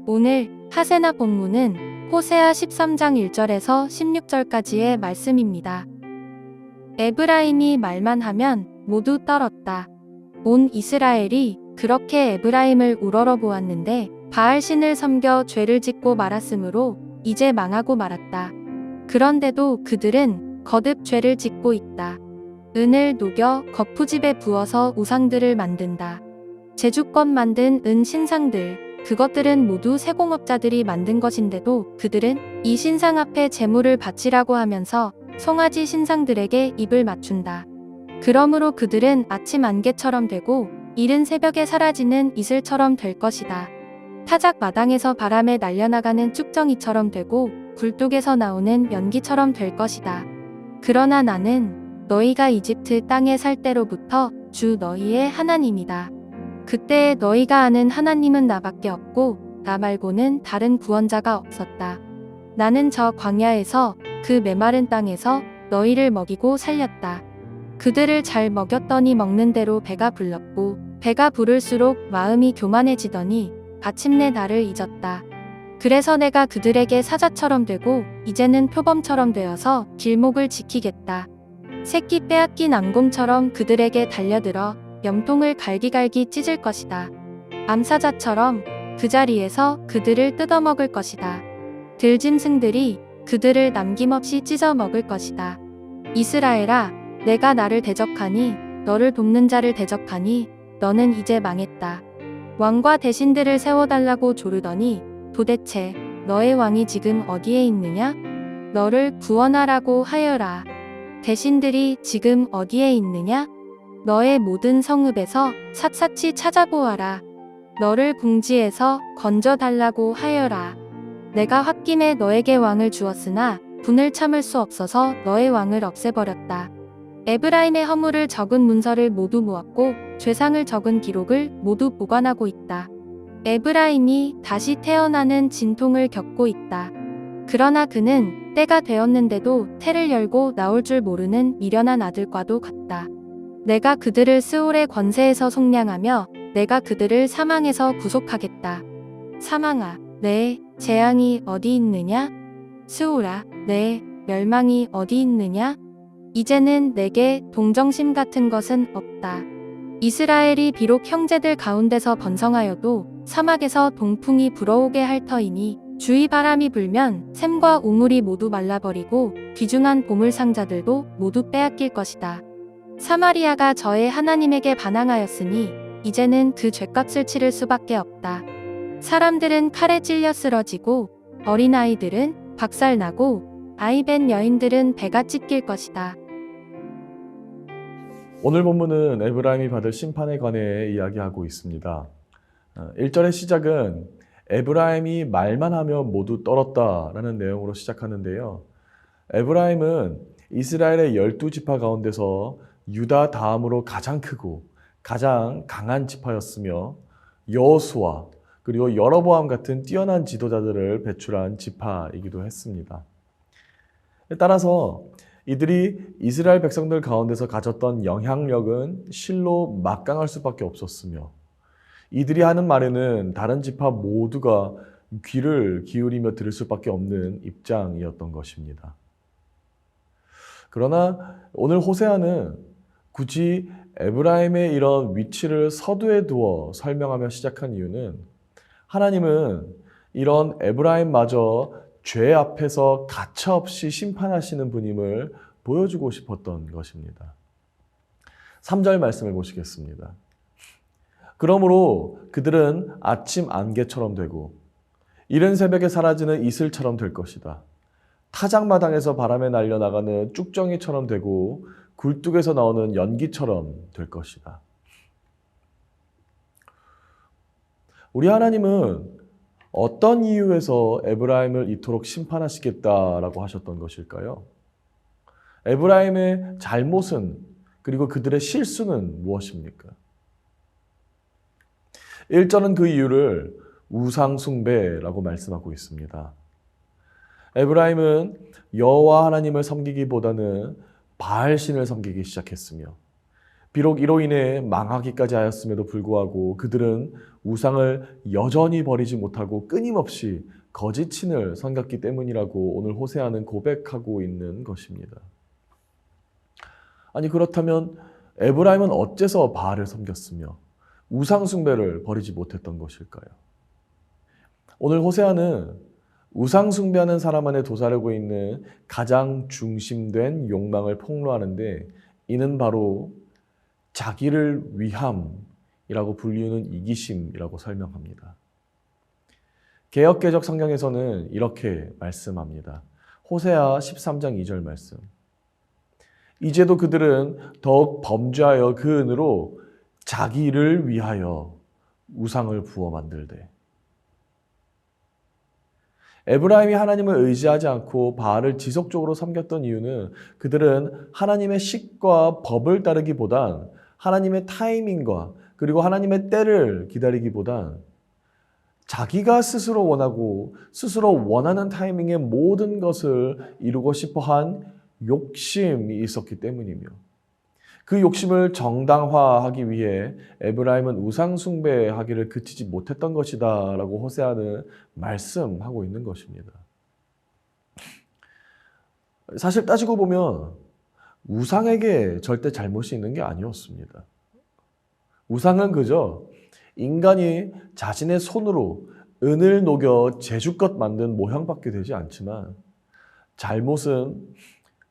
오늘 하세나 본문은 호세아 13장 1절에서 16절까지의 말씀입니다. 에브라임이 말만 하면 모두 떨었다. 온 이스라엘이 그렇게 에브라임을 우러러 보았는데 바알신을 섬겨 죄를 짓고 말았으므로 이제 망하고 말았다. 그런데도 그들은 거듭 죄를 짓고 있다. 은을 녹여 거푸집에 부어서 우상들을 만든다. 제주껏 만든 은 신상들, 그것들은 모두 세공업자들이 만든 것인데도 그들은 이 신상 앞에 제물을 바치라고 하면서 송아지 신상들에게 입을 맞춘다. 그러므로 그들은 아침 안개처럼 되고 이른 새벽에 사라지는 이슬처럼 될 것이다. 타작 마당에서 바람에 날려나가는 쭉정이처럼 되고 굴뚝에서 나오는 연기처럼 될 것이다. 그러나 나는 너희가 이집트 땅에 살 때로부터 주 너희의 하나님이다. 그때 너희가 아는 하나님은 나밖에 없고 나 말고는 다른 구원자가 없었다. 나는 저 광야에서 그 메마른 땅에서 너희를 먹이고 살렸다. 그들을 잘 먹였더니 먹는 대로 배가 불렀고 배가 부를수록 마음이 교만해지더니 마침내 나를 잊었다. 그래서 내가 그들에게 사자처럼 되고 이제는 표범처럼 되어서 길목을 지키겠다. 새끼 빼앗긴 앙곰처럼 그들에게 달려들어 염통을 갈기갈기 찢을 것이다. 암사자처럼 그 자리에서 그들을 뜯어먹을 것이다. 들짐승들이 그들을 남김없이 찢어 먹을 것이다. 이스라엘아, 내가 나를 대적하니 너를 돕는 자를 대적하니 너는 이제 망했다. 왕과 대신들을 세워달라고 조르더니 도대체 너의 왕이 지금 어디에 있느냐? 너를 구원하라고 하여라. 대신들이 지금 어디에 있느냐? 너의 모든 성읍에서 샅샅이 찾아보아라. 너를 궁지에서 건져달라고 하여라. 내가 홧김에 너에게 왕을 주었으나 분을 참을 수 없어서 너의 왕을 없애버렸다. 에브라임의 허물을 적은 문서를 모두 모았고 죄상을 적은 기록을 모두 보관하고 있다. 에브라임이 다시 태어나는 진통을 겪고 있다. 그러나 그는 때가 되었는데도 태를 열고 나올 줄 모르는 미련한 아들과도 같다. 내가 그들을 스올의 권세에서 속량하며 내가 그들을 사망에서 구속하겠다. 사망아, 내 재앙이 어디 있느냐? 스올아, 내 멸망이 어디 있느냐? 이제는 내게 동정심 같은 것은 없다. 이스라엘이 비록 형제들 가운데서 번성하여도 사막에서 동풍이 불어오게 할 터이니 주의 바람이 불면 샘과 우물이 모두 말라버리고 귀중한 보물 상자들도 모두 빼앗길 것이다. 사마리아가 저의 하나님에게 반항하였으니 이제는 그 죗값을 치를 수밖에 없다. 사람들은 칼에 찔려 쓰러지고 어린아이들은 박살나고 아이벤 여인들은 배가 찢길 것이다. 오늘 본문은 에브라임이 받을 심판에 관해 이야기하고 있습니다. 1절의 시작은 에브라임이 말만 하며 모두 떨었다라는 내용으로 시작하는데요. 에브라임은 이스라엘의 12지파 가운데서 유다 다음으로 가장 크고 가장 강한 지파였으며 여호수아 그리고 여로보암 같은 뛰어난 지도자들을 배출한 지파이기도 했습니다. 따라서 이들이 이스라엘 백성들 가운데서 가졌던 영향력은 실로 막강할 수밖에 없었으며 이들이 하는 말에는 다른 지파 모두가 귀를 기울이며 들을 수밖에 없는 입장이었던 것입니다. 그러나 오늘 호세아는 굳이 에브라임의 이런 위치를 서두에 두어 설명하며 시작한 이유는 하나님은 이런 에브라임마저 죄 앞에서 가차없이 심판하시는 분임을 보여주고 싶었던 것입니다. 3절 말씀을 보시겠습니다. 그러므로 그들은 아침 안개처럼 되고 이른 새벽에 사라지는 이슬처럼 될 것이다. 타작마당에서 바람에 날려나가는 쭉정이처럼 되고 굴뚝에서 나오는 연기처럼 될 것이다. 우리 하나님은 어떤 이유에서 에브라임을 이토록 심판하시겠다라고 하셨던 것일까요? 에브라임의 잘못은 그리고 그들의 실수는 무엇입니까? 1절은 그 이유를 우상숭배라고 말씀하고 있습니다. 에브라임은 여호와 하나님을 섬기기보다는 바알신을 섬기기 시작했으며 비록 이로 인해 망하기까지 하였음에도 불구하고 그들은 우상을 여전히 버리지 못하고 끊임없이 거짓 신을 섬겼기 때문이라고 오늘 호세아는 고백하고 있는 것입니다. 아니 그렇다면 에브라임은 어째서 바알을 섬겼으며 우상 숭배를 버리지 못했던 것일까요? 오늘 호세아는 우상 숭배하는 사람 안에 도사리고 있는 가장 중심된 욕망을 폭로하는데 이는 바로 자기를 위함이라고 불리우는 이기심이라고 설명합니다. 개역개적 성경에서는 이렇게 말씀합니다. 호세아 13장 2절 말씀. 이제도 그들은 더욱 범죄하여 그 은으로 자기를 위하여 우상을 부어 만들되. 에브라임이 하나님을 의지하지 않고 바알을 지속적으로 섬겼던 이유는 그들은 하나님의 식과 법을 따르기보단 하나님의 타이밍과 그리고 하나님의 때를 기다리기보단 자기가 스스로 원하고 스스로 원하는 타이밍에 모든 것을 이루고 싶어한 욕심이 있었기 때문이며 그 욕심을 정당화하기 위해 에브라임은 우상 숭배하기를 그치지 못했던 것이다 라고 호세아는 말씀하고 있는 것입니다. 사실 따지고 보면 우상에게 절대 잘못이 있는 게 아니었습니다. 우상은 그저 인간이 자신의 손으로 은을 녹여 제주껏 만든 모형밖에 되지 않지만 잘못은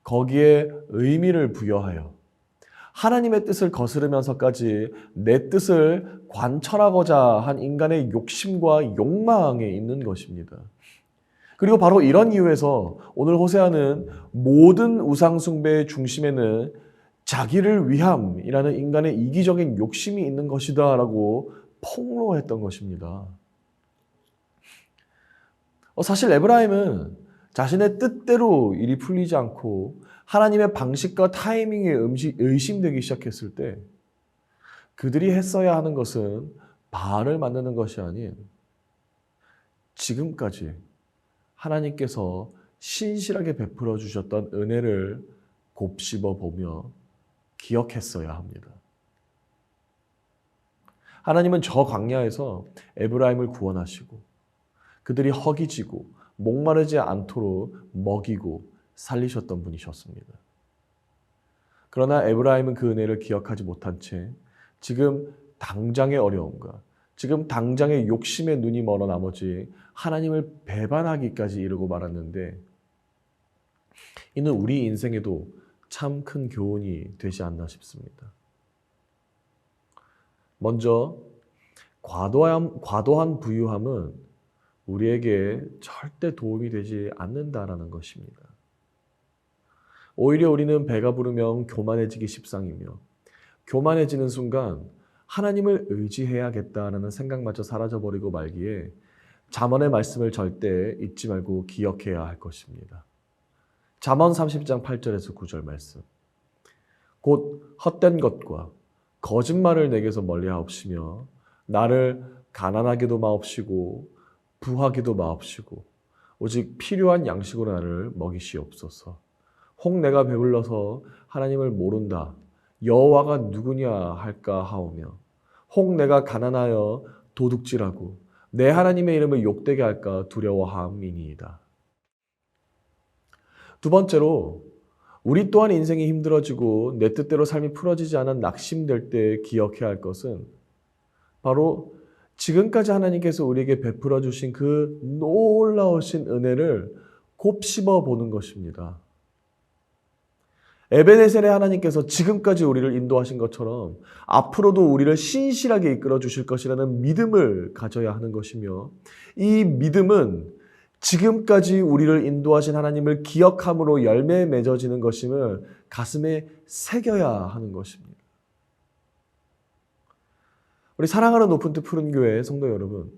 거기에 의미를 부여하여 하나님의 뜻을 거스르면서까지 내 뜻을 관철하고자 한 인간의 욕심과 욕망에 있는 것입니다. 그리고 바로 이런 이유에서 오늘 호세아는 모든 우상 숭배의 중심에는 자기를 위함이라는 인간의 이기적인 욕심이 있는 것이다 라고 폭로했던 것입니다. 사실 에브라임은 자신의 뜻대로 일이 풀리지 않고 하나님의 방식과 타이밍에 의심되기 시작했을 때 그들이 했어야 하는 것은 바알을 만드는 것이 아닌 지금까지 하나님께서 신실하게 베풀어 주셨던 은혜를 곱씹어 보며 기억했어야 합니다. 하나님은 저 광야에서 에브라임을 구원하시고 그들이 허기지고 목마르지 않도록 먹이고 살리셨던 분이셨습니다. 그러나 에브라임은 그 은혜를 기억하지 못한 채 지금 당장의 어려움과 지금 당장의 욕심에 눈이 멀어 나머지 하나님을 배반하기까지 이르고 말았는데 이는 우리 인생에도 참 큰 교훈이 되지 않나 싶습니다. 먼저 과도한 부유함은 우리에게 절대 도움이 되지 않는다라는 것입니다. 오히려 우리는 배가 부르면 교만해지기 십상이며 교만해지는 순간 하나님을 의지해야겠다라는 생각마저 사라져버리고 말기에 잠언의 말씀을 절대 잊지 말고 기억해야 할 것입니다. 잠언 30장 8절에서 9절 말씀. 곧 헛된 것과 거짓말을 내게서 멀리하옵시며 나를 가난하게도 마옵시고 부하게도 마옵시고 오직 필요한 양식으로 나를 먹이시옵소서. 혹 내가 배불러서 하나님을 모른다. 여호와가 누구냐 할까 하오며 혹 내가 가난하여 도둑질하고 내 하나님의 이름을 욕되게 할까 두려워함이니이다. 두 번째로 우리 또한 인생이 힘들어지고 내 뜻대로 삶이 풀어지지 않아 낙심될 때 기억해야 할 것은 바로 지금까지 하나님께서 우리에게 베풀어 주신 그 놀라우신 은혜를 곱씹어 보는 것입니다. 에베네셀의 하나님께서 지금까지 우리를 인도하신 것처럼 앞으로도 우리를 신실하게 이끌어 주실 것이라는 믿음을 가져야 하는 것이며 이 믿음은 지금까지 우리를 인도하신 하나님을 기억함으로 열매에 맺어지는 것임을 가슴에 새겨야 하는 것입니다. 우리 사랑하는 높은 뜻 푸른 교회 성도 여러분,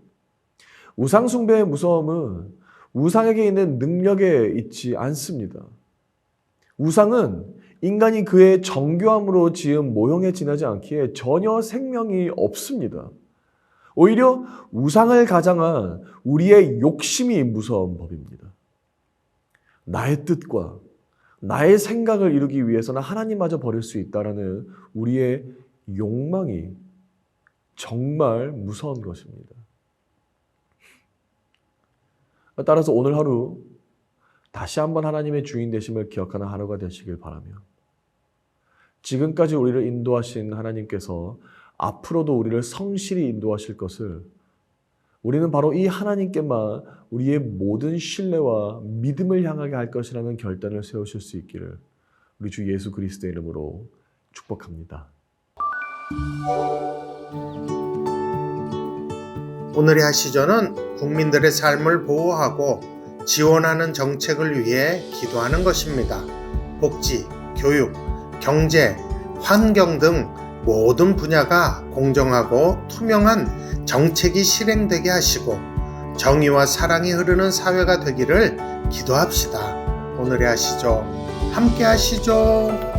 우상 숭배의 무서움은 우상에게 있는 능력에 있지 않습니다. 우상은 인간이 그의 정교함으로 지은 모형에 지나지 않기에 전혀 생명이 없습니다. 오히려 우상을 가장한 우리의 욕심이 무서운 법입니다. 나의 뜻과 나의 생각을 이루기 위해서는 하나님마저 버릴 수 있다라는 우리의 욕망이 정말 무서운 것입니다. 따라서 오늘 하루 다시 한번 하나님의 주인 되심을 기억하는 하루가 되시길 바라며, 지금까지 우리를 인도하신 하나님께서 앞으로도 우리를 성실히 인도하실 것을, 우리는 바로 이 하나님께만 우리의 모든 신뢰와 믿음을 향하게 할 것이라는 결단을 세우실 수 있기를 우리 주 예수 그리스도의 이름으로 축복합니다. 오늘의 하시전은 국민들의 삶을 보호하고 지원하는 정책을 위해 기도하는 것입니다. 복지, 교육, 경제, 환경 등 모든 분야가 공정하고 투명한 정책이 실행되게 하시고 정의와 사랑이 흐르는 사회가 되기를 기도합시다. 오늘의 하시죠. 함께 하시죠.